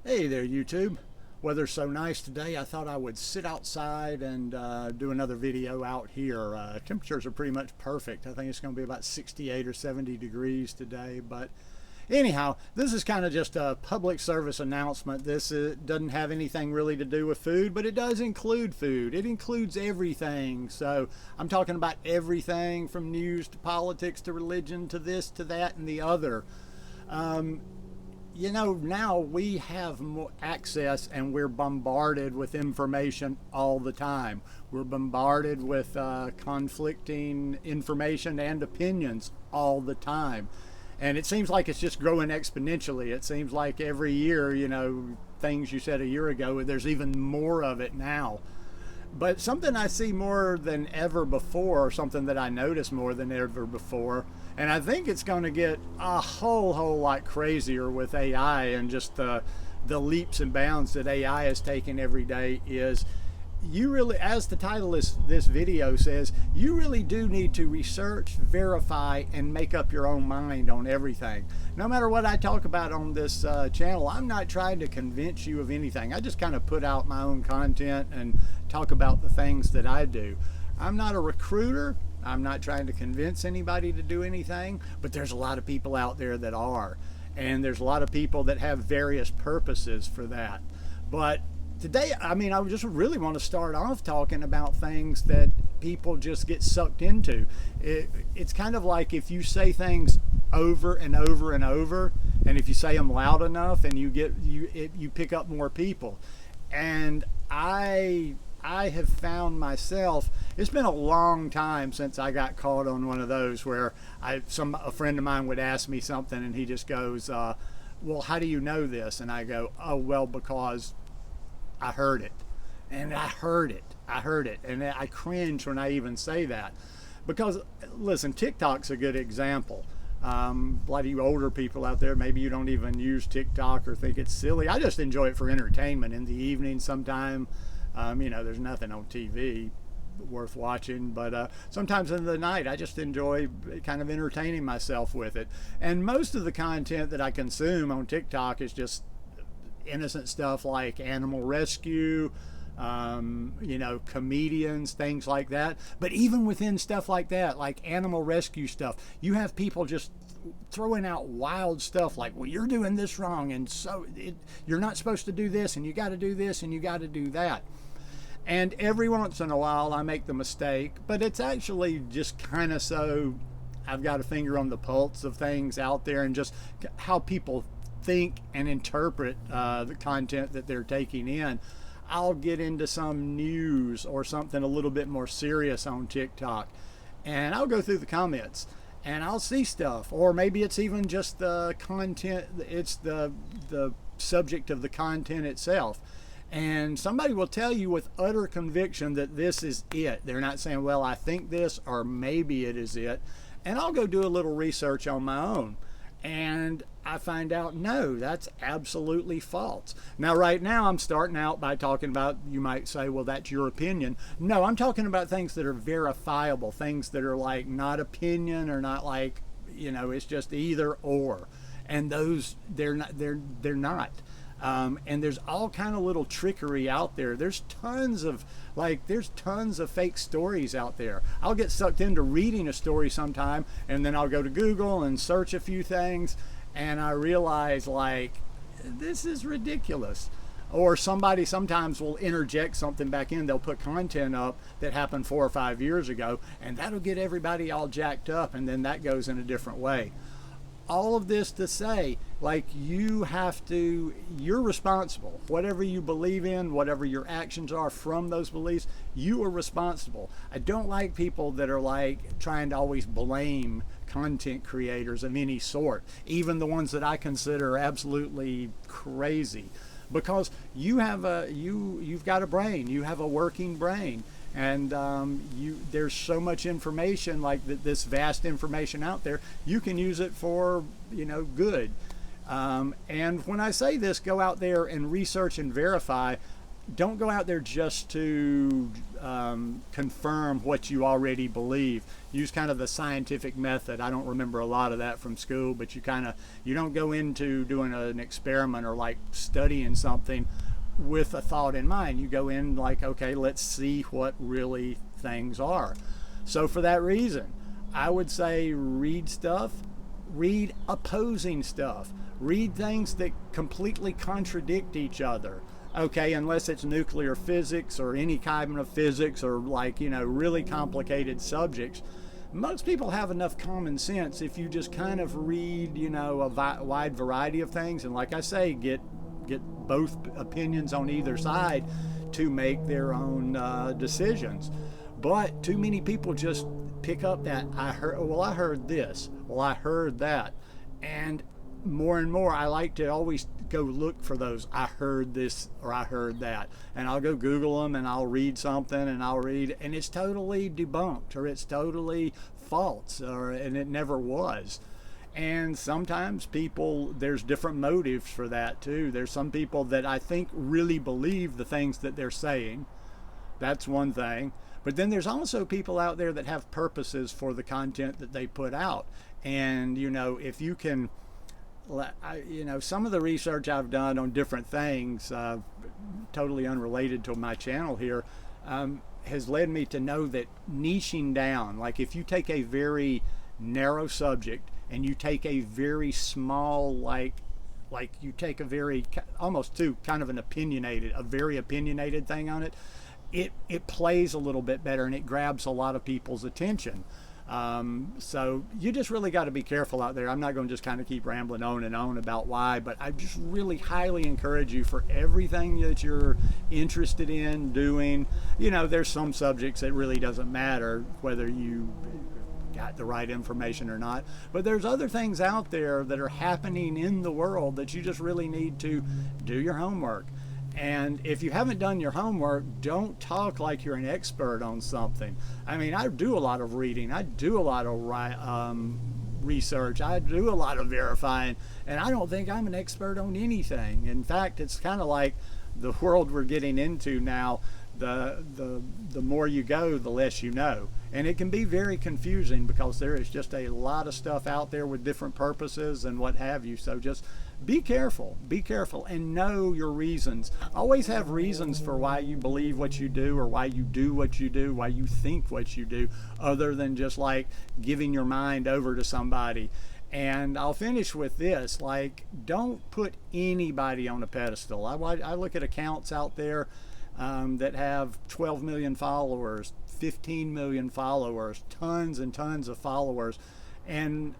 Hey there, YouTube. Weather's so nice today, I thought I would sit outside and do another video out here. Temperatures are pretty much perfect. I think it's going to be about 68 or 70 degrees today. But anyhow, this is kind of just a public service announcement. This doesn't have anything really to do with food, but it does include food. It includes everything. So I'm talking about everything from news to politics to religion to this to that and the other. Now we have more access and we're bombarded with information all the time. We're bombarded with conflicting information and opinions all the time. And it seems like it's just growing exponentially. It seems like every year, things you said a year ago, there's even more of it now. But something I see more than ever before, something that I notice more than ever before, and I think it's going to get a whole lot crazier with AI and just the leaps and bounds that AI is taking every day, is you really, as the title of this video says, you really do need to research, verify, and make up your own mind on everything. No matter what I talk about on this channel, I'm not trying to convince you of anything. I just kind of put out my own content and talk about the things that I do. I'm not a recruiter. I'm not trying to convince anybody to do anything, but there's a lot of people out there that are. And there's a lot of people that have various purposes for that. But today, I just really want to start off talking about things that people just get sucked into. It's kind of like if you say things over and over and over, and if you say them loud enough, and you pick up more people. And I have found myself, it's been a long time since I got caught on one of those where a friend of mine would ask me something and he just goes, well, how do you know this? And I go, oh, well, because I heard it. And I heard it. And I cringe when I even say that. Because, listen, TikTok's a good example. A lot of you older people out there, maybe you don't even use TikTok or think it's silly. I just enjoy it for entertainment in the evening sometime. There's nothing on TV worth watching, but sometimes in the night I just enjoy kind of entertaining myself with it. And most of the content that I consume on TikTok is just innocent stuff like animal rescue, comedians, things like that. But even within stuff like that, like animal rescue stuff, you have people just throwing out wild stuff like, well, you're doing this wrong, and you're not supposed to do this, and you got to do this, and you got to do that. And every once in a while I make the mistake, but it's actually just kind of so I've got a finger on the pulse of things out there and just how people think and interpret the content that they're taking in. I'll get into some news or something a little bit more serious on TikTok, and I'll go through the comments and I'll see stuff, or maybe it's even just the content, it's the subject of the content itself. And somebody will tell you with utter conviction that this is it. They're not saying, well, I think this, or maybe it is it. And I'll go do a little research on my own. And I find out, no, that's absolutely false. Now, right now, I'm starting out by talking about, you might say, well, that's your opinion. No, I'm talking about things that are verifiable, things that are like not opinion or not like, it's just either or. And those, they're not. And there's all kind of little trickery out there. There's tons of fake stories out there. I'll get sucked into reading a story sometime, and then I'll go to Google and search a few things, and I realize, this is ridiculous. Or somebody sometimes will interject something back in. They'll put content up that happened 4 or 5 years ago, and that'll get everybody all jacked up, and then that goes in a different way. All of this to say, you're responsible. Whatever you believe in, whatever your actions are from those beliefs, you are responsible. I don't like people that are trying to always blame content creators of any sort, even the ones that I consider absolutely crazy, because you've got a brain, you have a working brain. And there's so much information, this vast information out there. You can use it for, good. And when I say this, go out there and research and verify. don't go out there just to confirm what you already believe. Use kind of the scientific method. I don't remember a lot of that from school, but you don't go into doing an experiment or like studying something with a thought in mind. You go in like, okay, let's see what really things are. So for that reason, I would say read stuff, read opposing stuff, read things that completely contradict each other. Okay, unless it's nuclear physics or any kind of physics or like, really complicated subjects. Most people have enough common sense if you just kind of read, a wide variety of things. And like I say, get both opinions on either side to make their own decisions. But too many people just pick up that I heard this, well, I heard that. And more, I like to always go look for those I heard this or I heard that. And I'll go Google them and I'll read something and it's totally debunked or it's totally false and it never was. And sometimes there's different motives for that too. There's some people that I think really believe the things that they're saying. That's one thing. But then there's also people out there that have purposes for the content that they put out. And, if you can, some of the research I've done on different things, totally unrelated to my channel here, has led me to know that niching down, like if you take a very narrow subject and you take a very small, like you take a very almost too kind of a very opinionated thing on it, it plays a little bit better and it grabs a lot of people's attention. So you just really got to be careful out there. I'm not going to just kind of keep rambling on and on about why, but I just really highly encourage you for everything that you're interested in doing. There's some subjects that really doesn't matter whether you got the right information or not, but there's other things out there that are happening in the world that you just really need to do your homework. And if you haven't done your homework, don't talk like you're an expert on something. I mean, I do a lot of reading, I do a lot of research, I do a lot of verifying, and I don't think I'm an expert on anything. In fact, it's kind of like the world we're getting into now. The more you go, the less you know. And it can be very confusing because there is just a lot of stuff out there with different purposes and what have you. So just be careful, and know your reasons. Always have reasons for why you believe what you do or why you do what you do, why you think what you do, other than just like giving your mind over to somebody. And I'll finish with this, like, don't put anybody on a pedestal. I look at accounts out there that have 12 million followers, 15 million followers, tons and tons of followers. And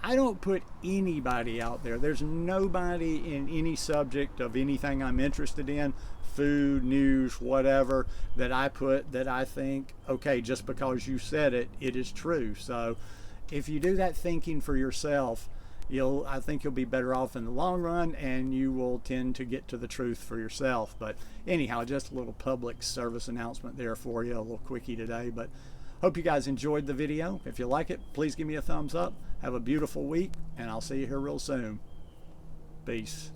I don't put anybody out there. There's nobody in any subject of anything I'm interested in, food, news, whatever, that I think, okay, just because you said it, it is true. So if you do that thinking for yourself, I think you'll be better off in the long run, and you will tend to get to the truth for yourself. But anyhow, just a little public service announcement there for you, a little quickie today. But hope you guys enjoyed the video. If you like it, please give me a thumbs up. Have a beautiful week, and I'll see you here real soon. Peace.